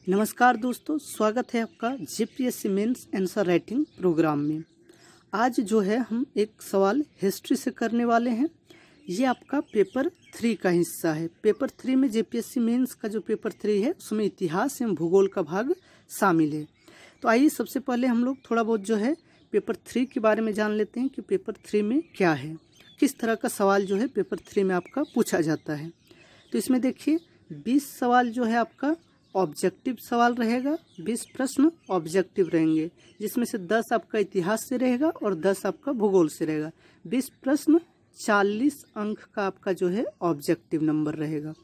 नमस्कार दोस्तों, स्वागत है आपका GPSC mains answer writing programme में। आज जो है हम एक सवाल हिस्ट्री से करने वाले हैं। ये आपका पेपर 3 का हिस्सा है। पेपर 3 में जीपीएससी मेंस का जो पेपर 3 है उसमें इतिहास एवं भूगोल का भाग शामिल है। तो आइए सबसे पहले हम लोग थोड़ा बहुत जो है पेपर 3 के बारे में जान लेते हैं कि पेपर 3 में क्या है, किस तरह का सवाल जो है पेपर 3 में आपका पूछा जाता है। तो इसमें देखिए 20 सवाल जो है आपका ऑब्जेक्टिव सवाल रहेगा, 20 प्रश्न ऑब्जेक्टिव रहेंगे, जिसमें से 10 आपका इतिहास से रहेगा और 10 आपका भूगोल से रहेगा। 20 प्रश्न 40 अंक का आपका जो है ऑब्जेक्टिव नंबर रहेगा।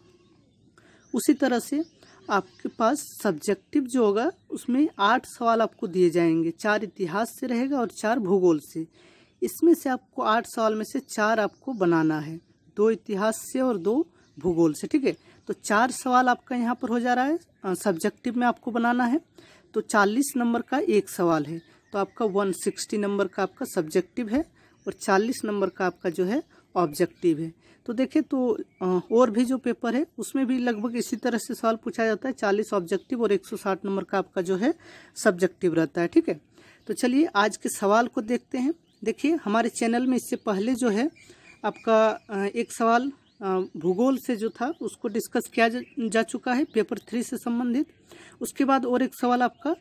उसी तरह से आपके पास सब्जेक्टिव जो होगा उसमें 8 सवाल आपको दिए जाएंगे, 4 इतिहास से रहेगा और 4 भूगोल से। इसमें से आपको 8 सवाल में से 4 आपको बनाना है, 2 इतिहास से और 2 भूगोल से। ठीक है, तो 4 सवाल आपका यहाँ पर हो जा रहा है, सब्जेक्टिव में आपको बनाना है। तो 40 नंबर का एक सवाल है, तो आपका 160 नंबर का आपका सब्जेक्टिव है और 40 नंबर का आपका जो है ऑब्जेक्टिव है। तो देखिए, तो और भी जो पेपर है उसमें भी लगभग इसी तरह से सवाल पूछा जाता है, 40 ऑब्जेक्टिव और 160 नंबर का आपका जो है सब्जेक्टिव रहता है। ठीक है, तो चलिए आज के सवाल को देखते हैं। देखिए, हमारे चैनल में इससे पहले जो है आपका एक सवाल भूगोल से जो था उसको डिस्कस किया जा चुका है, पेपर 3 से संबंधित। उसके बाद और एक सवाल आपका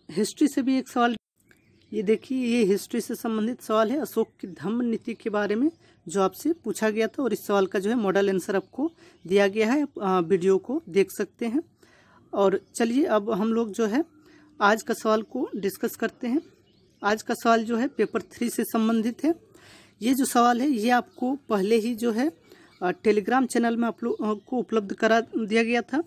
हिस्ट्री से भी एक सवाल, ये देखिए ये हिस्ट्री से संबंधित सवाल है, अशोक की धम्म नीति के बारे में जो आपसे पूछा गया था। और इस सवाल का जो है मॉडल आंसर आपको दिया गया है, वीडियो को देख सकते हैं। और चलिए अब हम लोग जो है आज का सवाल को डिस्कस करते हैं। आज का सवाल जो है पेपर 3 से संबंधित है। ये जो सवाल है ये आपको पहले ही जो है टेलीग्राम चैनल में आप लोग को उपलब्ध करा दिया गया था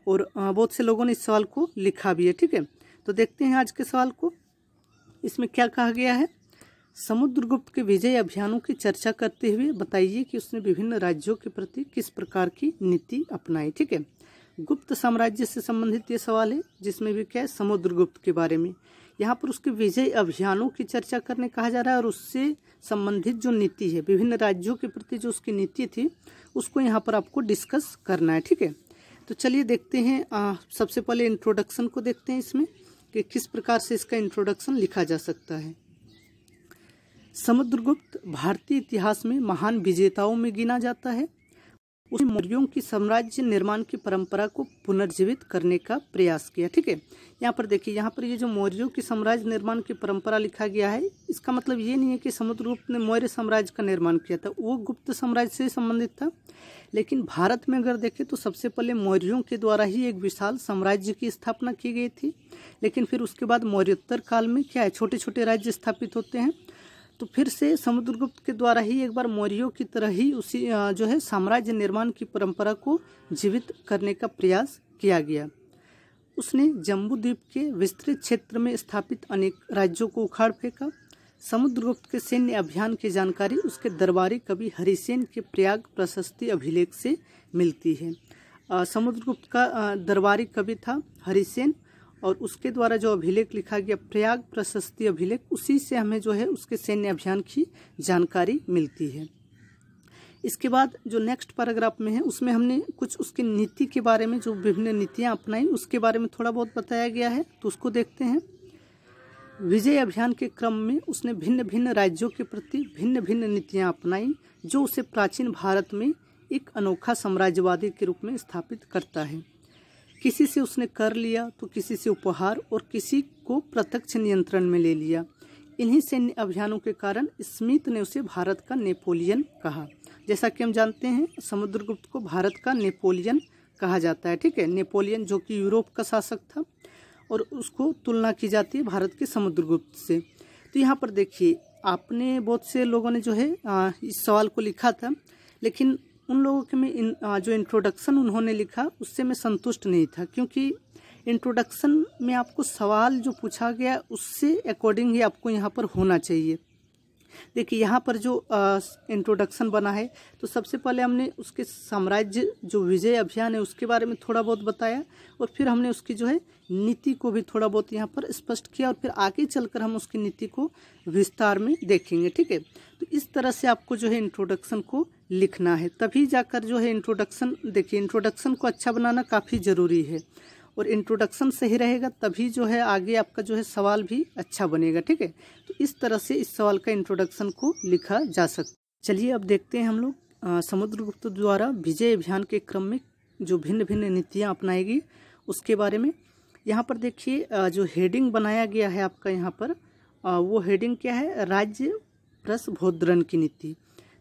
और बहुत से लोगों ने इस सवाल को लिखा भी है। ठीक है, तो देखते हैं आज के सवाल को। इसमें क्या कहा गया है, समुद्रगुप्त के विजय अभियानों की चर्चा करते हुए बताइए कि उसने विभिन्न राज्यों के प्रति किस प्रकार की नीति अपनाई। ठीक है, गुप्त साम्राज्य से संबंधित ये सवाल है, जिसमें भी क्या है समुद्रगुप्त के बारे में। यहाँ पर उसके विजय अभियानों की चर्चा करने कहा जा रहा है और उससे संबंधित जो नीति है, विभिन्न राज्यों के प्रति जो उसकी नीति थी उसको यहाँ पर आपको डिस्कस करना है। ठीक है, तो चलिए देखते हैं। सबसे पहले इंट्रोडक्शन को देखते हैं इसमें कि किस प्रकार से इसका इंट्रोडक्शन लिखा जा सकता है। समुद्रगुप्त भारतीय इतिहास में महान विजेताओं में गिना जाता है। उसने मौर्यों की साम्राज्य निर्माण की परंपरा को पुनर्जीवित करने का प्रयास किया। ठीक है, यहाँ पर देखिए, यहाँ पर ये जो मौर्यों की साम्राज्य निर्माण की परंपरा लिखा गया है, इसका मतलब ये नहीं है कि समुद्रगुप्त ने मौर्य साम्राज्य का निर्माण किया था, वो गुप्त साम्राज्य से संबंधित था। लेकिन भारत में अगर देखें तो सबसे पहले मौर्यों के द्वारा ही एक विशाल साम्राज्य की स्थापना की गई थी। लेकिन फिर उसके बाद मौर्योत्तर काल में क्या है, छोटे छोटे राज्य स्थापित होते हैं। तो फिर से समुद्रगुप्त के द्वारा ही एक बार मौर्यों की तरह ही उसी जो है साम्राज्य निर्माण की परंपरा को जीवित करने का प्रयास किया गया। उसने जम्बूद्वीप के विस्तृत क्षेत्र में स्थापित अनेक राज्यों को उखाड़ फेंका। समुद्रगुप्त के सैन्य अभियान की जानकारी उसके दरबारी कवि हरिसेन के प्रयाग प्रशस्ति अभिलेख से मिलती है। समुद्रगुप्त का दरबारी कवि था हरिसेन और उसके द्वारा जो अभिलेख लिखा गया प्रयाग प्रशस्ति अभिलेख, उसी से हमें जो है उसके सैन्य अभियान की जानकारी मिलती है। इसके बाद जो नेक्स्ट पैराग्राफ में है उसमें हमने कुछ उसकी नीति के बारे में, जो विभिन्न नीतियां अपनाई उसके बारे में थोड़ा बहुत बताया गया है, तो उसको देखते हैं। विजय अभियान के क्रम में उसने भिन्न भिन्न राज्यों के प्रति भिन्न भिन्न नीतियाँ अपनाई, जो उसे प्राचीन भारत में एक अनोखा साम्राज्यवादी के रूप में स्थापित करता है। किसी से उसने कर लिया तो किसी से उपहार और किसी को प्रत्यक्ष नियंत्रण में ले लिया। इन्हीं सैन्य अभियानों के कारण स्मिथ ने उसे भारत का नेपोलियन कहा। जैसा कि हम जानते हैं समुद्रगुप्त को भारत का नेपोलियन कहा जाता है। ठीक है, नेपोलियन जो कि यूरोप का शासक था और उसको तुलना की जाती है भारत के समुद्रगुप्त से। तो यहाँ पर देखिए, आपने बहुत से लोगों ने जो है इस सवाल को लिखा था, लेकिन उन लोगों के में जो इंट्रोडक्शन उन्होंने लिखा उससे मैं संतुष्ट नहीं था, क्योंकि इंट्रोडक्शन में आपको सवाल जो पूछा गया उससे अकॉर्डिंग ही आपको यहाँ पर होना चाहिए। देखिए, यहाँ पर जो इंट्रोडक्शन बना है तो सबसे पहले हमने उसके साम्राज्य जो विजय अभियान है उसके बारे में थोड़ा बहुत बताया और फिर हमने उसकी जो है नीति को भी थोड़ा बहुत यहाँ पर स्पष्ट किया और फिर आगे चलकर हम उसकी नीति को विस्तार में देखेंगे। ठीक है, तो इस तरह से आपको जो है इंट्रोडक्शन को लिखना है, तभी जाकर जो है इंट्रोडक्शन, देखिए इंट्रोडक्शन को अच्छा बनाना काफ़ी ज़रूरी है और इंट्रोडक्शन सही रहेगा तभी जो है आगे आपका जो है सवाल भी अच्छा बनेगा। ठीक है, तो इस तरह से इस सवाल का इंट्रोडक्शन को लिखा जा सकता। चलिए अब देखते हैं हम लोग समुद्रगुप्त द्वारा विजय अभियान के क्रम में जो भिन्न भिन्न नीतियाँ अपनाई गई उसके बारे में। यहाँ पर देखिए जो हेडिंग बनाया गया है आपका यहाँ पर वो हेडिंग क्या है, राज्य प्रस्भोद्रण की नीति।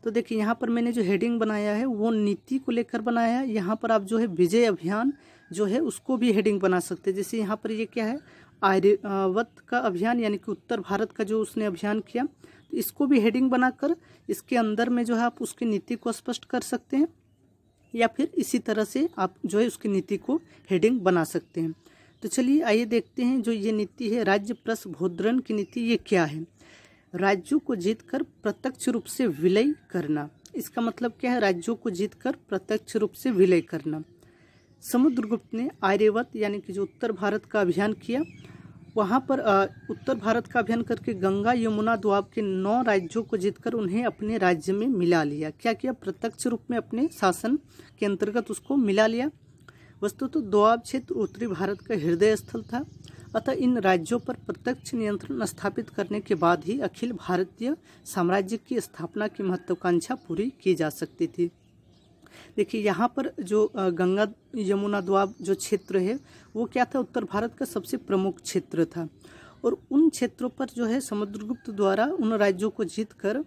तो देखिए यहाँ पर मैंने जो हेडिंग बनाया है वो नीति को लेकर बनाया है। यहाँ पर आप जो है विजय अभियान जो है उसको भी हेडिंग बना सकते हैं। जैसे यहाँ पर ये क्या है, आर्यावर्त का अभियान यानी कि उत्तर भारत का जो उसने अभियान किया, तो इसको भी हेडिंग बनाकर इसके अंदर में जो है आप उसकी नीति को स्पष्ट कर सकते हैं, या फिर इसी तरह से आप जो है उसकी नीति को हेडिंग बना सकते हैं। तो चलिए आइए देखते हैं जो ये नीति है राज्य प्रस्भोद्रण की नीति, ये क्या है। राज्यों को जीतकर प्रत्यक्ष रूप से विलय करना। इसका मतलब क्या है, राज्यों को जीतकर प्रत्यक्ष रूप से विलय करना। समुद्रगुप्त ने आर्यावर्त यानी कि जो उत्तर भारत का अभियान किया, वहाँ पर उत्तर भारत का अभियान करके गंगा यमुना दोआब के 9 राज्यों को जीतकर उन्हें अपने राज्य में मिला लिया। क्या किया, प्रत्यक्ष रूप में अपने शासन के अंतर्गत उसको मिला लिया। वस्तु तो दोआब क्षेत्र उत्तरी भारत का हृदय स्थल था, अतः इन राज्यों पर प्रत्यक्ष नियंत्रण स्थापित करने के बाद ही अखिल भारतीय साम्राज्य की स्थापना की महत्वाकांक्षा पूरी की जा सकती थी। देखिए यहाँ पर जो गंगा यमुना दोआब जो क्षेत्र है वो क्या था, उत्तर भारत का सबसे प्रमुख क्षेत्र था, और उन क्षेत्रों पर जो है समुद्रगुप्त द्वारा उन राज्यों को जीतकर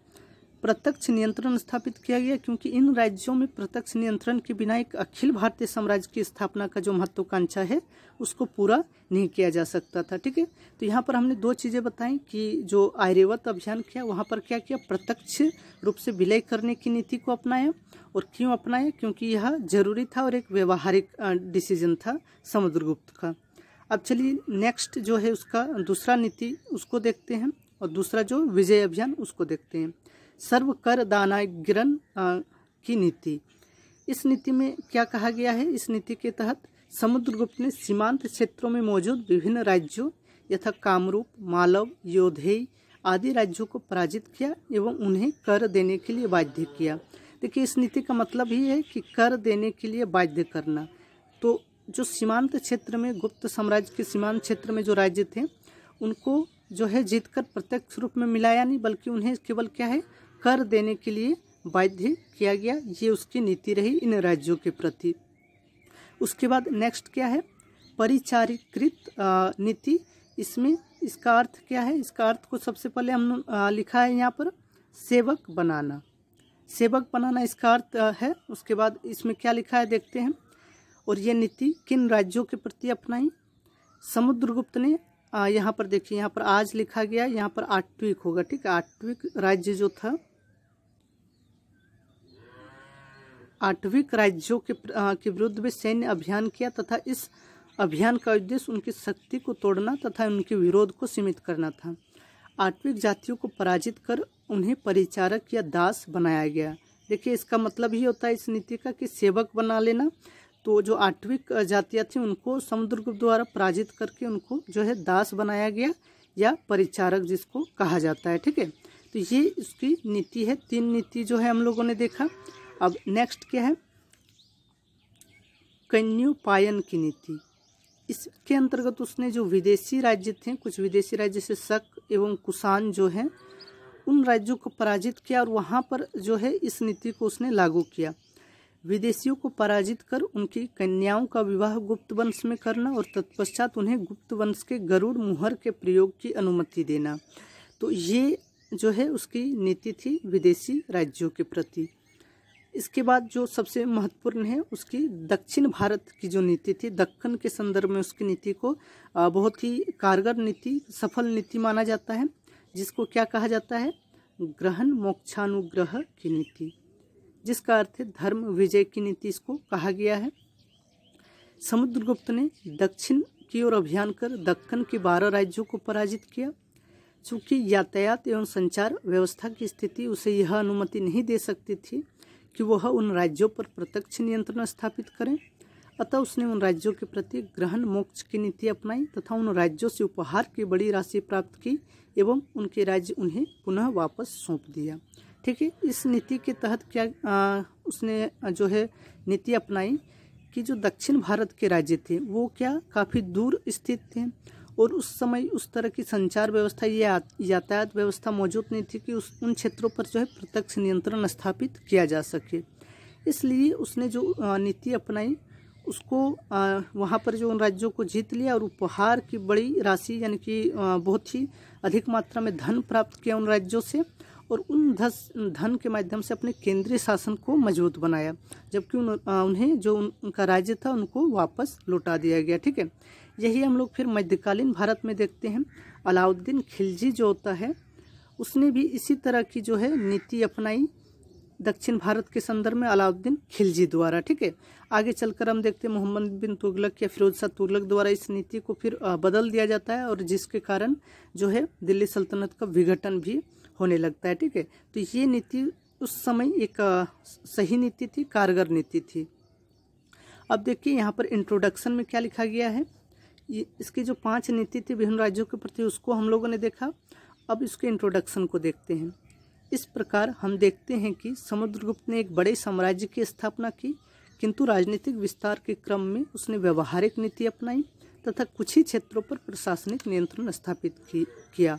प्रत्यक्ष नियंत्रण स्थापित किया गया, क्योंकि इन राज्यों में प्रत्यक्ष नियंत्रण के बिना एक अखिल भारतीय साम्राज्य की स्थापना का जो महत्वाकांक्षा है उसको पूरा नहीं किया जा सकता था। ठीक है, तो यहाँ पर हमने 2 चीज़ें बताई कि जो आर्यावर्त अभियान किया वहाँ पर क्या किया, प्रत्यक्ष रूप से विलय करने की नीति को अपनाया। और क्यों अपनाया, क्योंकि यह जरूरी था और एक व्यवहारिक डिसीजन था समुद्रगुप्त का। अब चलिए नेक्स्ट जो है उसका दूसरा नीति उसको देखते हैं, और दूसरा जो विजय अभियान उसको देखते हैं। सर्व कर दानागिरण की नीति। इस नीति में क्या कहा गया है, इस नीति के तहत समुद्रगुप्त ने सीमांत क्षेत्रों में मौजूद विभिन्न राज्यों यथा कामरूप, मालव, योधेय आदि राज्यों को पराजित किया एवं उन्हें कर देने के लिए बाध्य किया। देखिए इस नीति का मतलब ही है कि कर देने के लिए बाध्य करना। तो जो सीमांत क्षेत्र में, गुप्त साम्राज्य के सीमांत क्षेत्र में जो राज्य थे उनको जो है जीतकर प्रत्यक्ष रूप में मिलाया नहीं, बल्कि उन्हें केवल क्या है, कर देने के लिए बाध्य किया गया। ये उसकी नीति रही इन राज्यों के प्रति। उसके बाद नेक्स्ट क्या है, परिचारीकृत नीति। इसमें इसका अर्थ क्या है, इसका अर्थ को सबसे पहले हम लिखा है यहाँ पर सेवक बनाना। सेवक बनाना इसका अर्थ है। उसके बाद इसमें क्या लिखा है देखते हैं। और ये नीति किन राज्यों के प्रति अपनाई, समुद्रगुप्त ने यहाँ पर देखिए, यहाँ पर आज लिखा गया, यहाँ पर आट्विक होगा। ठीक है, आट्विक राज्य जो था, आट्विक राज्यों के विरुद्ध में सैन्य अभियान किया तथा इस अभियान का उद्देश्य उनकी शक्ति को तोड़ना तथा उनके विरोध को सीमित करना था। आट्विक जातियों को पराजित कर उन्हें परिचारक या दास बनाया गया। देखिए इसका मतलब ही होता है इस नीति का कि सेवक बना लेना। तो जो आट्विक जातियाँ थी उनको समुद्रगुप्त द्वारा पराजित करके उनको जो है दास बनाया गया, या परिचारक जिसको कहा जाता है। ठीक है, तो ये इसकी नीति है। 3 नीति जो है हम लोगों ने देखा। अब नेक्स्ट क्या है, कन्युपायन की नीति। इसके अंतर्गत उसने जो विदेशी राज्य थे, कुछ विदेशी राज्य से शक एवं कुषाण जो हैं उन राज्यों को पराजित किया, और वहाँ पर जो है इस नीति को उसने लागू किया। विदेशियों को पराजित कर उनकी कन्याओं का विवाह गुप्त वंश में करना और तत्पश्चात उन्हें गुप्त वंश के गरुड़ मुहर के प्रयोग की अनुमति देना। तो ये जो है उसकी नीति थी विदेशी राज्यों के प्रति। इसके बाद जो सबसे महत्वपूर्ण है उसकी दक्षिण भारत की जो नीति थी, दक्कन के संदर्भ में उसकी नीति को बहुत ही कारगर नीति, सफल नीति माना जाता है, जिसको क्या कहा जाता है, ग्रहण मोक्षानुग्रह की नीति, जिसका अर्थ है धर्म विजय की नीति इसको कहा गया है। समुद्रगुप्त ने दक्षिण की ओर अभियान कर दक्कन के 12 राज्यों को पराजित किया। चूँकि यातायात एवं संचार व्यवस्था की स्थिति उसे यह अनुमति नहीं दे सकती थी कि वह उन राज्यों पर प्रत्यक्ष नियंत्रण स्थापित करें, अतः उसने उन राज्यों के प्रति ग्रहण मोक्ष की नीति अपनाई तथा उन राज्यों से उपहार की बड़ी राशि प्राप्त की एवं उनके राज्य उन्हें पुनः वापस सौंप दिया। ठीक है, इस नीति के तहत क्या उसने जो है नीति अपनाई कि जो दक्षिण भारत के राज्य थे वो क्या काफ़ी दूर स्थित थे और उस समय उस तरह की संचार व्यवस्था या यातायात व्यवस्था मौजूद नहीं थी कि उन क्षेत्रों पर जो है प्रत्यक्ष नियंत्रण स्थापित किया जा सके। इसलिए उसने जो नीति अपनाई उसको वहाँ पर जो उन राज्यों को जीत लिया और उपहार की बड़ी राशि यानी कि बहुत ही अधिक मात्रा में धन प्राप्त किया उन राज्यों से और उन धन के माध्यम से अपने केंद्रीय शासन को मजबूत बनाया, जबकि उन्हें जो उनका राज्य था उनको वापस लौटा दिया गया। ठीक है, यही हम लोग फिर मध्यकालीन भारत में देखते हैं। अलाउद्दीन खिलजी जो होता है उसने भी इसी तरह की जो है नीति अपनाई दक्षिण भारत के संदर्भ में अलाउद्दीन खिलजी द्वारा। ठीक है, आगे चलकर हम देखते हैं मोहम्मद बिन तुगलक या फिरोज शाह तुगलक द्वारा इस नीति को फिर बदल दिया जाता है और जिसके कारण जो है दिल्ली सल्तनत का विघटन भी होने लगता है। ठीक है, तो ये नीति उस समय एक सही नीति थी, कारगर नीति थी। अब देखिए यहाँ पर इंट्रोडक्शन में क्या लिखा गया है। इसकी जो 5 नीति थी विभिन्न राज्यों के प्रति उसको हम लोगों ने देखा। अब इसके इंट्रोडक्शन को देखते हैं। इस प्रकार हम देखते हैं कि समुद्रगुप्त ने एक बड़े साम्राज्य की स्थापना की, किंतु राजनीतिक विस्तार के क्रम में उसने व्यवहारिक नीति अपनाई तथा कुछ ही क्षेत्रों पर प्रशासनिक नियंत्रण स्थापित किया।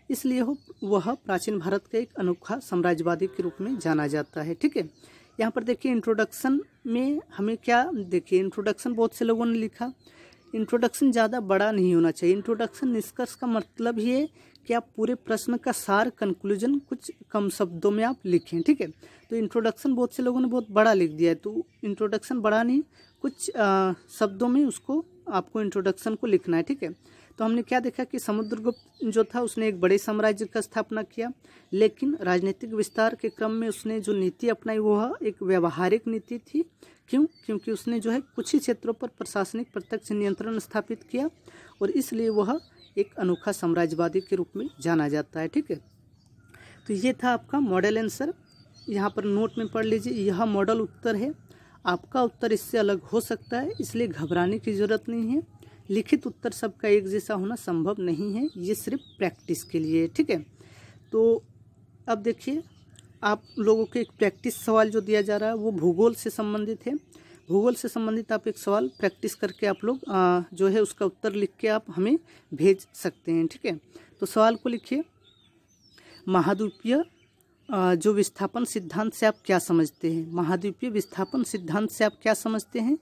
इसलिए वह प्राचीन भारत का एक अनोखा साम्राज्यवादी के रूप में जाना जाता है। ठीक है, यहाँ पर देखिए इंट्रोडक्शन में हमें क्या देखिए, इंट्रोडक्शन बहुत से लोगों ने लिखा। इंट्रोडक्शन ज़्यादा बड़ा नहीं होना चाहिए। इंट्रोडक्शन निष्कर्ष का मतलब ये कि आप पूरे प्रश्न का सार कंक्लूजन कुछ कम शब्दों में आप लिखें। ठीक है, तो इंट्रोडक्शन बहुत से लोगों ने बहुत बड़ा लिख दिया है, तो इंट्रोडक्शन बड़ा नहीं, कुछ शब्दों में उसको आपको इंट्रोडक्शन को लिखना है। ठीक है, तो हमने क्या देखा कि समुद्रगुप्त जो था उसने एक बड़े साम्राज्य का स्थापना किया, लेकिन राजनीतिक विस्तार के क्रम में उसने जो नीति अपनाई वह एक व्यवहारिक नीति थी। क्यों? क्योंकि उसने जो है कुछ ही क्षेत्रों पर प्रशासनिक प्रत्यक्ष नियंत्रण स्थापित किया और इसलिए वह एक अनोखा साम्राज्यवादी के रूप में जाना जाता है। ठीक है, तो ये था आपका मॉडल आंसर। यहाँ पर नोट में पढ़ लीजिए, यह मॉडल उत्तर है। आपका उत्तर इससे अलग हो सकता है, इसलिए घबराने की ज़रूरत नहीं है। लिखित उत्तर सबका एक जैसा होना संभव नहीं है, ये सिर्फ प्रैक्टिस के लिए। ठीक है, तो अब देखिए आप लोगों के एक प्रैक्टिस सवाल जो दिया जा रहा है वो भूगोल से संबंधित है। भूगोल से संबंधित आप एक सवाल प्रैक्टिस करके आप लोग जो है उसका उत्तर लिख के आप हमें भेज सकते हैं। ठीक है, तो सवाल को लिखिए, महाद्वीपीय जो विस्थापन सिद्धांत से आप क्या समझते हैं? महाद्वीपीय विस्थापन सिद्धांत से आप क्या समझते हैं?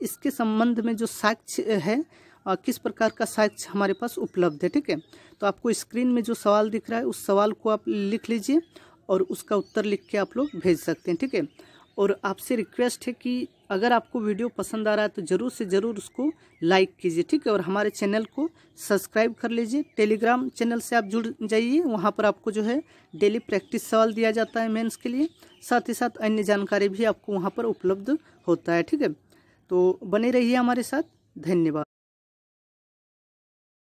इसके संबंध में जो साक्ष्य है, किस प्रकार का साक्ष्य हमारे पास उपलब्ध है। ठीक है, तो आपको स्क्रीन में जो सवाल दिख रहा है उस सवाल को आप लिख लीजिए और उसका उत्तर लिख के आप लोग भेज सकते हैं। ठीक है, और आपसे रिक्वेस्ट है कि अगर आपको वीडियो पसंद आ रहा है तो ज़रूर से ज़रूर उसको लाइक कीजिए। ठीक है, और हमारे चैनल को सब्सक्राइब कर लीजिए। टेलीग्राम चैनल से आप जुड़ जाइए, वहाँ पर आपको जो है डेली प्रैक्टिस सवाल दिया जाता है मेंस के लिए, साथ ही साथ अन्य जानकारी भी आपको वहाँ पर उपलब्ध होता है। ठीक है, तो बने रहिए हमारे साथ। धन्यवाद।